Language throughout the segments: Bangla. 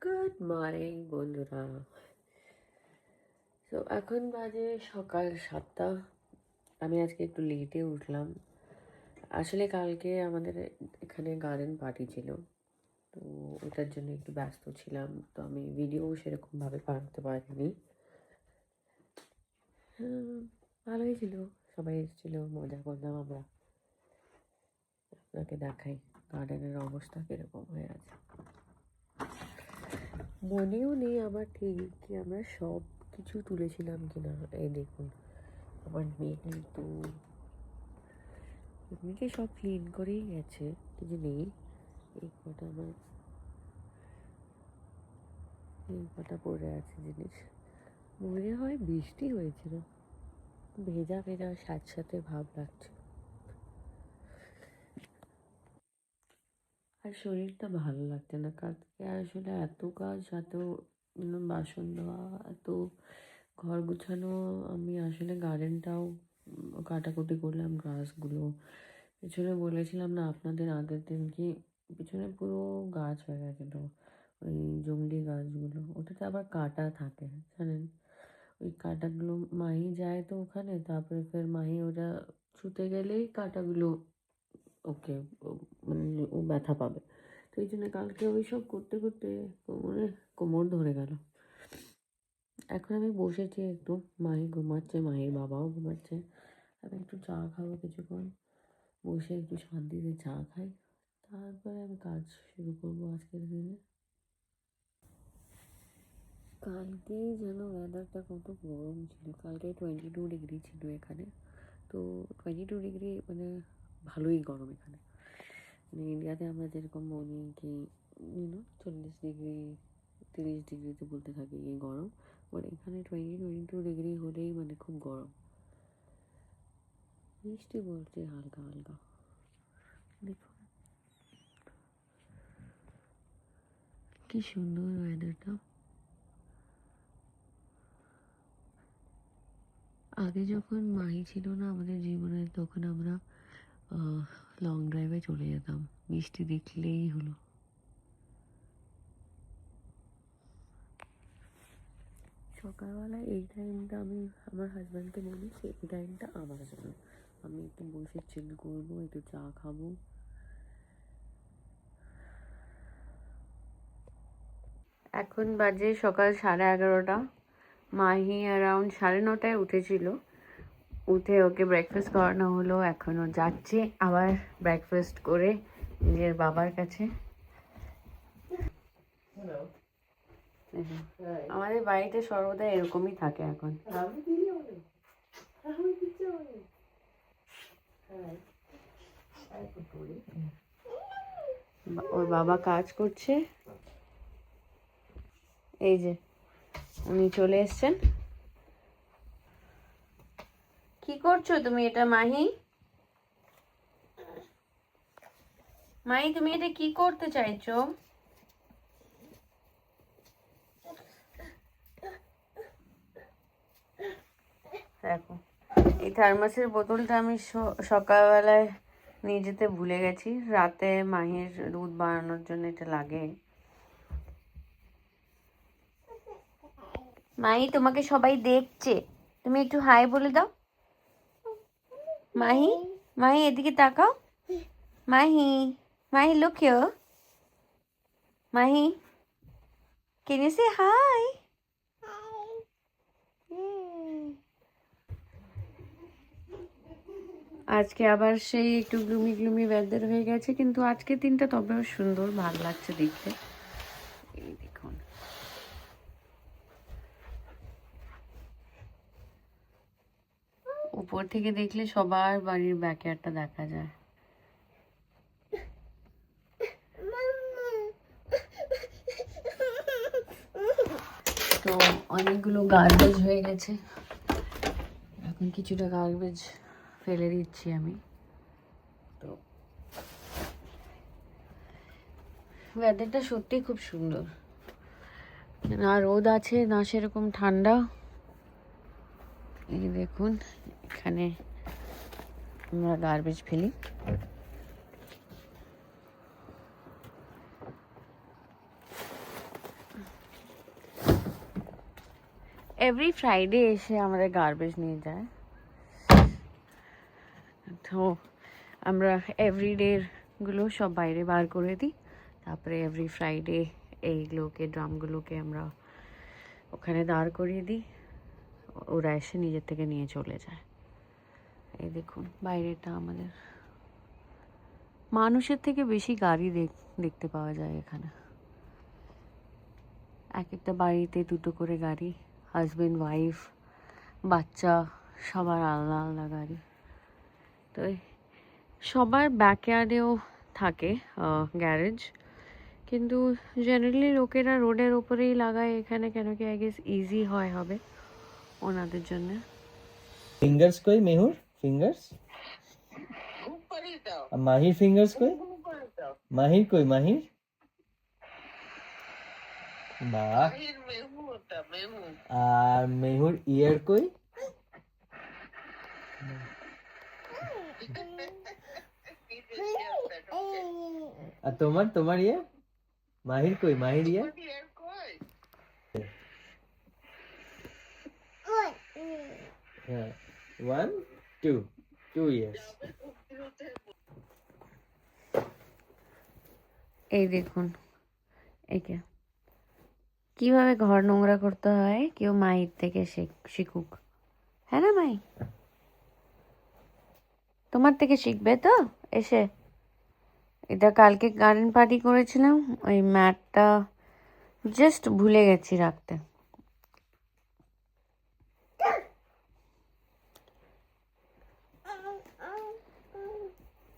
গুড মর্নিং বন্ধুরা। তো এখন বাজে সকাল 7টা। আমি আজকে একটু লেটে উঠলাম। আসলে কালকে আমাদের এখানে গার্ডেন পার্টি ছিল, তো ওটার জন্য একটু ব্যস্ত ছিলাম, তো আমি ভিডিও সেরকমভাবে বানাতে পারিনি। ভালোই ছিল, সবাই এসেছিলো, মজা করলাম আমরা। আপনাকে দেখাই গার্ডেনের অবস্থা কীরকম হয়ে আছে। মনেও নেই আমার ঠিক কি আমরা সব কিছু তুলেছিলাম কিনা। এই দেখুন, আমার মেয়ে কিন্তু এমনিতে সব ক্লিন করেই গেছে, কিছু নেই। এই কটা পড়ে আছে জিনিস। মনে হয় বৃষ্টি হয়েছিল, ভেজা ভেজা স্যাঁতস্যাঁতে ভাব লাগছে। আর শরীরটা ভালো লাগছে না কালকে। আসলে এত কাজ, এত বাসন ধোয়া, এত ঘর গুছানো। আমি আসলে গার্ডেনটাও কাটাকুটি করলাম, গ্রাসগুলো পিছনে বলেছিলাম না আপনাদের আগের দিন, কি পিছনে পুরো গাছ হয়ে গেছিলো, ওই জংলি গাছগুলো। ওটাতে আবার কাঁটা থাকে জানেন। ওই কাঁটাগুলো মাহি যায় তো ওখানে, তারপরে ফের মাহি ওটা ছুতে গেলেই কাঁটাগুলো ওকে মানে ও ব্যথা পাবে। তো এই জন্য কালকে ওই সব করতে করতে কোমর ধরে গেল। এখন আমি বসেছি একটু, মাহি ঘুমাচ্ছে, মাহির বাবাও ঘুমাচ্ছে। আমি একটু চা খাবো কিছুক্ষণ, বসে একটু শান্তিতে চা খাই, তারপরে আমি কাজ শুরু করবো আজকের দিনে। কালকে যেন ওয়েদারটা কত গরম ছিল। কালকে 22 ডিগ্রি ছিল এখানে। তো 22 ডিগ্রি মানে ভালোই গরম এখানে। মানে ইন্ডিয়াতে আমরা যেরকম বলি কি 40 ডিগ্রি 30 ডিগ্রিতে বলতে থাকি এই গরম, বাট এখানে 22 ডিগ্রি হলেই মানে খুব গরম। বৃষ্টি পড়ছে হালকা হালকা, দেখুন কি সুন্দর ওয়েদারটা। আগে যখন মাহি ছিল না আমাদের জীবনে, তখন আমরা লং ড্রাইভে চলে যেতাম, বৃষ্টি দেখলেই হলো। সকালবেলা এই টাইমটা আমি আমার হাজব্যান্ডকে বলি এই টাইমটা আমার জন্য, আমি একটু বসে চিল করবো, একটু চা খাবো। এখন বাজে সকাল 11:30। মাহি অ্যারাউন্ড 9:30 উঠেছিল। উঠে ওকে ব্রেকফাস্ট করানো হলো, এখনও যাচ্ছে আবার ব্রেকফাস্ট করে নিজের বাবার কাছে। আমাদের বাড়িতে সর্বদা এরকমই থাকে এখন। ওর বাবা কাজ করছে, এই যে উনি চলে এসছেন। কি করছো তুমি এটা মাহি? মাহি তুমি এটা কি করতে চাইছো? দেখো, এই থার্মাসের বোতলটা আমি সকালবেলায় নিয়ে যেতে ভুলে গেছি। রাতে মাহির দুধ বানানোর জন্য এটা লাগে। মাহি তোমাকে সবাই দেখছে, তুমি একটু হাই বলে দাও। মাহি, মাহি এদিকে তাকাও। Mahi, Mahi look here. Mahi, can you say hi? আজকে আবার সেই একটু গ্লুমি গ্লুমি ওয়েদার হয়ে গেছে, কিন্তু আজকে দিনটা তবেও সুন্দর, ভালো লাগছে দেখতে। এই দেখুন, উপর থেকে দেখলে সবার বাড়ির ব্যাকয়ার্ডটা দেখা যায়। তো অনেকগুলো গার্বেজ হয়ে গেছে, এখন কিছুটা গার্বেজ ফেলে দিচ্ছি আমি। তো ওয়েদারটা সত্যি খুব সুন্দর, না রোদ আছে না সেরকম ঠান্ডা। এই দেখুন, এখানে আমরা গার্বেজ ফেলি। এভরি ফ্রাইডে এসে আমাদের গার্বেজ নিয়ে যায়, তো আমরা এভরিডেগুলো সব বাইরে বার করে দিই, তারপরে এভরি ফ্রাইডে এইগুলোকে ড্রামগুলোকে আমরা ওখানে দাঁড় করিয়ে দিই, ওরা এসে নিজের থেকে নিয়ে চলে যায়। এই দেখুন বাইরেটা আমাদের, মানুষের থেকে বেশি গাড়ি দেখতে পাওয়া যায় এখানে। এক একটা বাড়িতে দুটো করে গাড়ি, হাজব্যান্ড ওয়াইফ বাচ্চা সবার আলাদা আলাদা গাড়ি। তো সবার ব্যাকয়ার্ডেও থাকে গ্যারেজ, কিন্তু জেনারেলি লোকেরা রোডের ওপরেই লাগায় এখানে, কেন কি আই গেস ইজি হবে ওনাদের জন্য। ফিঙ্গার্স কই মেহুর? ফিঙ্গার্স মাহির ফিঙ্গার্স কই? মাহির কই? মাহির বাহ। আর মেহুর ইয়ার কই? আর তোমার ইয়ে মাহির কই? মাহির ইয়ে হ্যাঁ 1 2 ইয়ার্স। এই দেখুন একে কিভাবে ঘর নোংরা করতে হয়, কেউ মায়ের থেকে শিখুক, হ্যাঁ না মাই? তোমার থেকে শিখবে তো এসে। এটা কালকে গার্ডেন পার্টি করেছিলাম, ওই ম্যাটটা জাস্ট ভুলে গেছি রাখতে।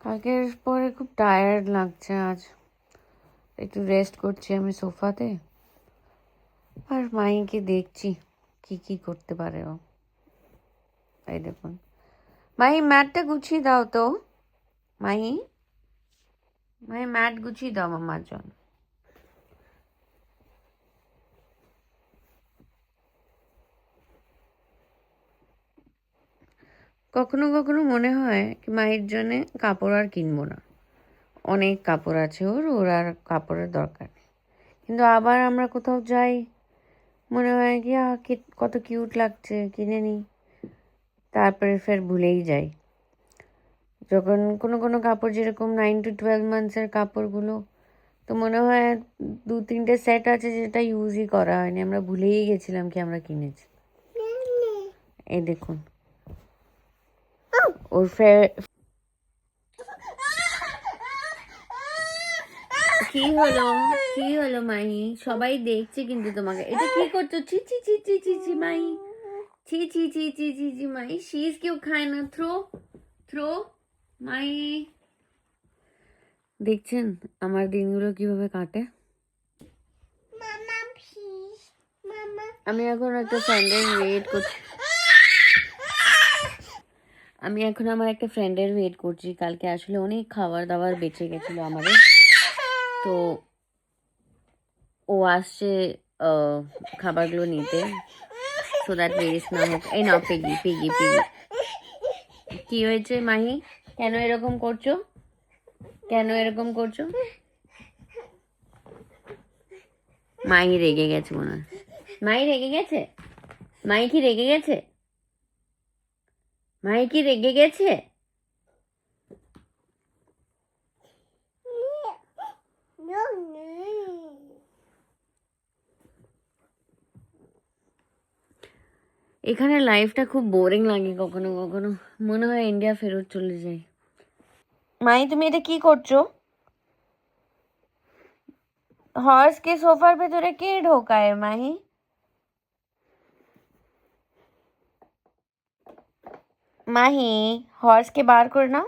কালকের পরে খুব টায়ার্ড লাগছে, আজ একটু রেস্ট করছি আমি সোফাতে, আর মাইকে দেখছি কি কি করতে পারে ও। এই দেখুন মাহি ম্যাটটা গুছিয়ে দাও তো, মাহি ম্যাট গুছিয়ে দাও মামার জন্য। কখনো কখনো মনে হয় কি মাহির জন্যে কাপড় আর কিনবো না, অনেক কাপড় আছে ওর আর কাপড়ের দরকার নেই। কিন্তু আবার আমরা কোথাও যাই, মনে হয় কি কত কিউট লাগছে, কিনে নিই, তারপরে ফের ভুলেই যাই। যখন কোনো কোনো কাপড় যেরকম 9 to 12 মান্থসের কাপড়গুলো, তো মনে হয় 2-3টে সেট আছে যেটা ইউজই করা হয়নি, আমরা ভুলেই গেছিলাম কি আমরা কিনেছি। এই দেখুন ওর কি হলো মাহি? সবাই দেখছে কিন্তু তোমাকে। এটা কি করছো? ছি ছি ছি ছি ছি ছি মাহি, ছি ছি ছি ছি ছি ছি মাহি, শীষ কেউ খায় না, থ্রো মাহি। দেখছেন আমার দিনগুলো কিভাবে কাটে। আমি এখন একটা ফ্রেন্ডের ওয়েট করছি, আমার একটা ফ্রেন্ডের ওয়েট করছি। কালকে আসলে অনেক খাবার দাবার বেঁচে গেছিলো আমাদের, তো ও আসছে খাবারগুলো নিতে, সো দ্যাট ওয়েস্ট না হোক। এই নাও পেগি। কি হয়েছে মাহি? কেন এরকম করছো? মাহি রেগে গেছে মনে হয়। মাহি রেগে গেছে? মাহি কি রেগে গেছে? এখানে লাইফটা খুব বোরিং লাগে, কখনো কখনো মনে হয় ইন্ডিয়া ফেরত চলে যাই। মাই তুমি এটা কি করছো? হর্সকে সোফার ভেতরে কে ঢোকায় মাহি? হর্সকে বার করে নাও।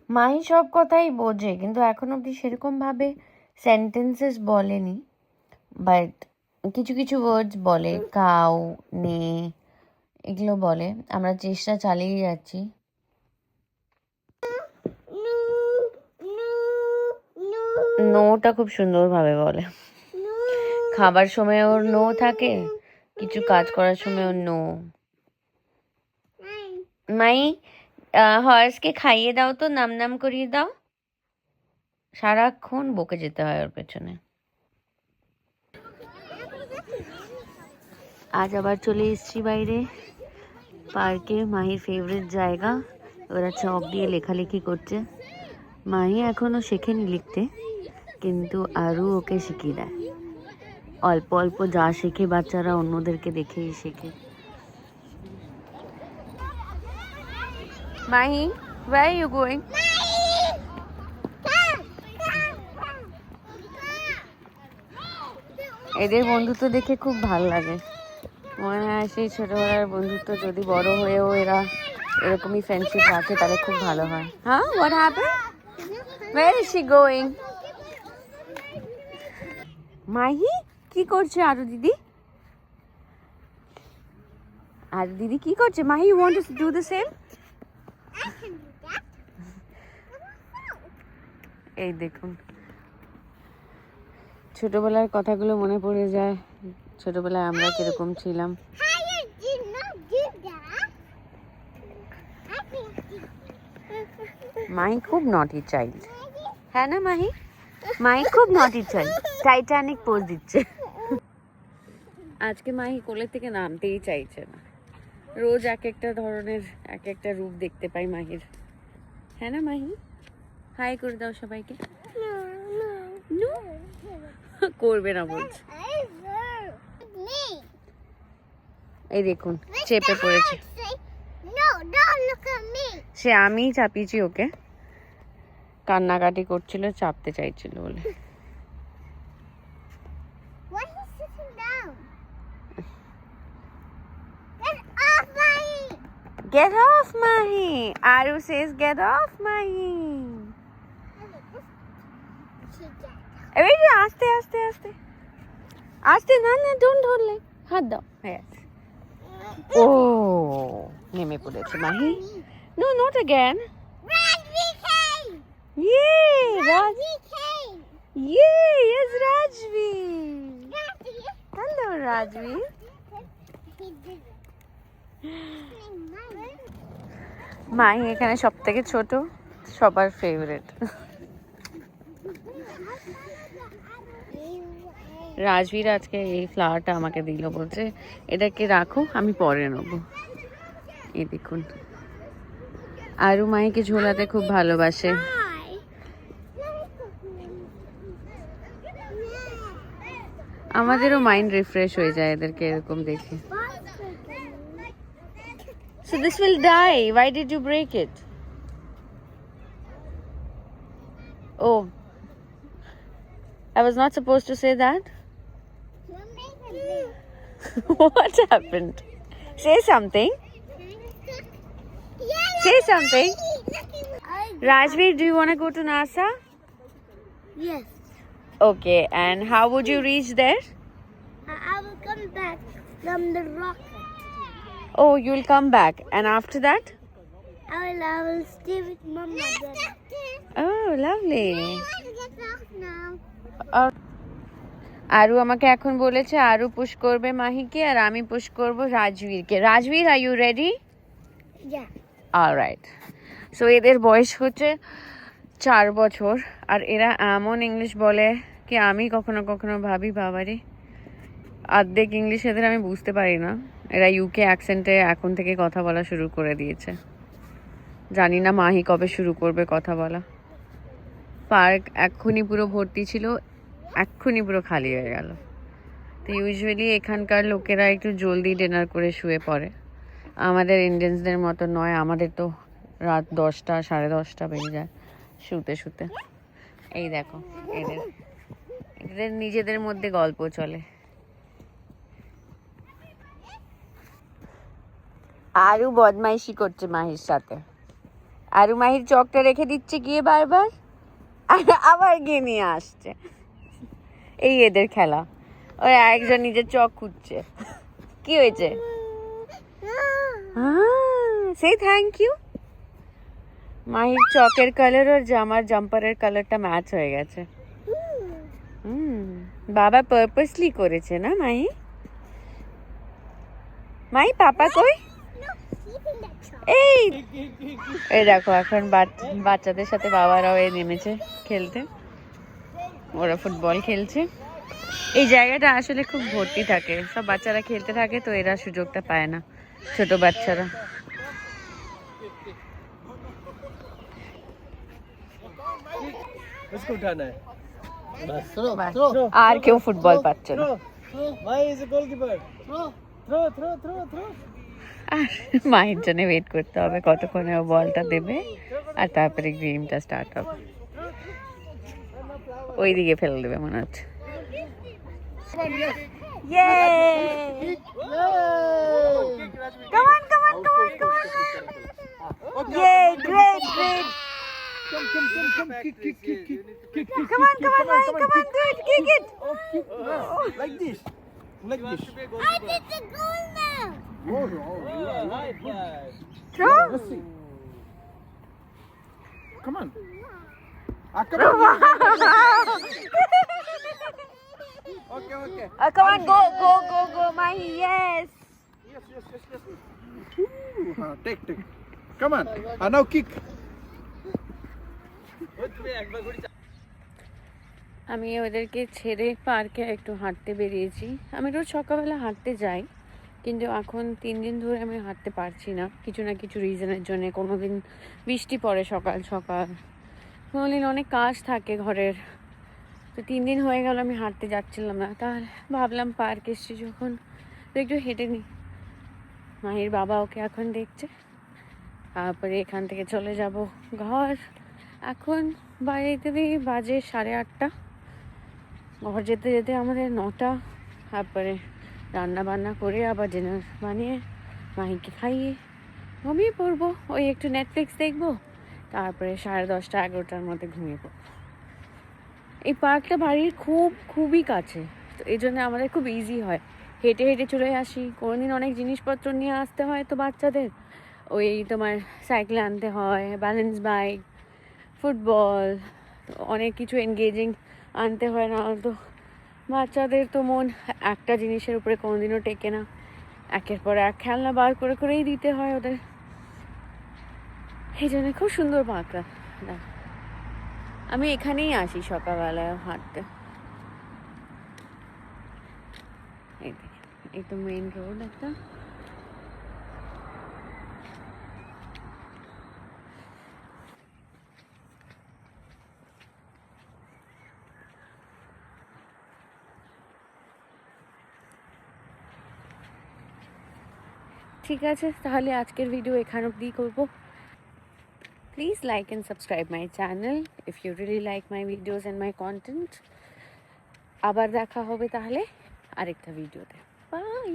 মাহি সব কথাই বোঝে, কিন্তু এখন অব্দি সেরকম ভাবে সেন্টেন্সেস বলেনি, বাট কিছু কিছু ওয়ার্ডস বলে, কাউ, নে, এগুলো বলে। আমরা চেষ্টা চালিয়ে যাচ্ছি। নোটা খুব সুন্দরভাবে বলে। খাবার সময় ওর নো থাকে, কিছু কাজ করার সময় ওর নো। মাই হর্সকে খাইয়ে দাও তো, নাম করিয়ে দাও। সারাক্ষণ বকে যেতে হয় ওর পেছনে। আজ আবার চলে এসেছি বাইরে পার্কে, মাহির ফেভারিট জায়গা। ওরা চক দিয়ে লেখালেখি করছে। মাহি এখনও শেখেনি লিখতে, কিন্তু আরও ওকে শিখিয়ে দেয়। অল্প অল্প যা শেখে বাচ্চারা অন্যদেরকে দেখেই শেখে। Mahi, where are you going? এদের বন্ধুত্ব দেখে খুব ভালো লাগে। মনে হয় সেই ছোটবেলার বন্ধুত্ব যদি বড় হয়েও এরা এরকমই ফ্রেন্ডশিপ রাখে তাহলে খুব ভালো হয়। হ্যাঁ, what happened? Where is she going? Mahi কি করছে? আরু দিদি, আরু দিদি কি করছে? Mahi, you want to do the same? এই দেখুন, ছোটবেলার কথাগুলো মনে পড়ে যায়। ছোটবেলায় আমরা কিরকম ছিলাম। মাহি খুব নটি চাইল্ড, হ্যাঁ না মাহি? মাহি খুব নটি চাইল্ড, টাইটানিক পোজ দিচ্ছে। আজকে মাহি কোলের থেকে নামতেই চাইছে না। রোজ এক একটা ধরনের এক একটা রূপ দেখতে পাই মাহির, হ্যাঁ না মাহি? হাই করে দাও সবাইকে। No. করবে না বলছে। এই দেখুন চেপে পড়েছে। সে আমিই চাপিয়েছি ওকে, কান্নাকাটি করছিল, চাপতে চাইছিল বলে। Get off, Mahi. Aru says get off, Mahi. Wait, আস্তে আস্তে আস্তে আস্তে, না না, don't hold like, হাত দাও। Yes. ও নেমে পড়েছে Mahi. No, not again. Yay, Rajvi. Yay, yes, Rajvi. Hello, Rajvi. Mahi এখানে সব থেকে ছোট, সবার ফেভারিট। রাজবীর আজকে এই ফ্লাওয়ারটা আমাকে দিল, বলছে এটাকে রাখো, আমি পরে নেবো। এই দেখুন, আরু মাহিকে ঝোলাতে খুব ভালোবাসে। আমাদেরও মাইন্ড রিফ্রেশ হয়ে যায় এদেরকে এরকম দেখে। So this will die. Why did you break it? Oh, I was not supposed to say that. What happened? Say something. Say something. Rajveer, do you want to go to NASA? Yes. Okay, and how would you reach there? I will come back from the rocket. Oh, you'll come back. And after that? I will stay with Mama then. Oh, lovely. Get off now. আরু আমাকে এখন বলেছে আরু পুশ করবে মাহিকে আর আমি পুশ করব রাজবীরকে। Rajbir, are you ready? Yeah. Alright. So এদের বয়স হচ্ছে 4 বছর, আর এরা এমন ইংলিশ বলে কি আমি কখনো কখনো ভাবি বাবারে, অর্ধেক ইংলিশ এদের আমি বুঝতে পারি না। এরা ইউকে অ্যাকসেন্টে এখন থেকে কথা বলা শুরু করে দিয়েছে। জানি না মাহি কবে শুরু করবে কথা বলা। পার্ক এক্ষুনি পুরো ভর্তি ছিল, এক্ষুনি পুরো খালি হয়ে গেল। তো ইউজুয়ালি এখানকার লোকেরা একটু জলদি ডিনার করে শুয়ে পড়ে, আমাদের ইন্ডিয়ানসদের মতো নয়। আমাদের তো রাত 10টা 10:30 বেজে যায় শুতে শুতে। এই দেখো এদের নিজেদের মধ্যে গল্প চলে। আরু বদমাইশি করছে মাহির সাথে। আরু মাহির চকটা রেখে দিচ্ছে গিয়ে বারবার, আর আবার গিয়ে নিয়ে আসছে। এই এদের খেলা। ওরা একজন নিজের চক খুঁজছে। কি হয়েছে? সেই থ্যাংক ইউ। মাহির চকের কালার আর জামার জাম্পারের কালারটা ম্যাচ হয়ে গেছে। বাবা পারপাসলি করেছে না মাহি? মাহি পাপা কই? এই এই দেখো এখন বাচ্চাদের সাথে বাবারাও নেমেছে খেলতে, ওরা ফুটবল খেলছে। এই জায়গাটা আসলে খুব ভর্তি থাকে, সব বাচ্চারা খেলতে থাকে, তো এরা সুযোগটা পায় না, ছোট বাচ্চারা। उसको उठाना है बस বাস, আর কেউ ফুটবল পাচ্ছে না। Mahi is a goalkeeper throw throw throw throw আর মায়ের জন্য ওয়েট করতে হবে কতক্ষণে ও বলটা দেবে, আর তারপরে গেমটা স্টার্ট হবে। ওই দিকে ফেলে দেবে মনে হচ্ছে। Yay! Come on, come on, come on, come on! Yay! Great, great! come kick Come on, come on, Mahi, come on, do it, kick it! like this I did the goal now. Throw! Come on. Okay. Come on, go, go, go, go, Mahi, yes! Take. Come on. Now kick. আমি ওদেরকে ছেড়ে পার্কে একটু হাঁটতে বেরিয়েছি। আমি রোজ সকালবেলা হাঁটতে যাই, কিন্তু এখন 3 দিন ধরে আমি হাঁটতে পারছি না, কিছু না কিছু রিজনের জন্য। কোনো দিন বৃষ্টি পড়ে সকাল সকাল, কোনো দিন অনেক কাজ থাকে ঘরের, তো 3 দিন হয়ে গেল আমি হাঁটতে যাচ্ছিলাম না। তাহলে ভাবলাম পার্ক এসছি যখন, তো একটু হেঁটে নিই। মাহির বাবা ওকে এখন দেখছে, তারপরে এখান থেকে চলে যাব ঘর। এখন বাড়িতে বাজে 8:30, ঘর যেতে যেতে আমাদের 9টা। তারপরে রান্না বান্না করে আবার ডিনার বানিয়ে মাহিকে খাইয়ে ঘুমিয়ে পড়বো। ওই একটু নেটফ্লিক্স দেখবো, তারপরে 10:30 11টার মধ্যে ঘুমিয়ে পড়বো। এই পার্কটা বাড়ির খুবই কাছে, তো এই জন্য আমাদের খুব ইজি হয়, হেঁটে হেঁটে চলে আসি। কোনোদিন অনেক জিনিসপত্র নিয়ে আসতে হয় তো বাচ্চাদের, ওই তোমার সাইকেল আনতে হয়, ব্যালেন্স বাইক, ফুটবল, অনেক কিছু এনগেজিং আনতে হয়, না তো বাচ্চাদের তো মন একটা জিনিসের উপরে কোনোদিনও টেকে না, একের পর এক খেলনা বার করে করেই দিতে হয় ওদের। এই জন্য খুব সুন্দর পার্কটা। আমি এখানেই আসি সকালবেলায় হাঁটতে। এই তো মেইন রোড একটা। ঠিক আছে, তাহলে আজকের ভিডিও এখান অবধি করবো। Please like and subscribe my channel if you really like my videos and my content. আবার দেখা হবে তাহলে আরেকটা ভিডিওতে। বাই।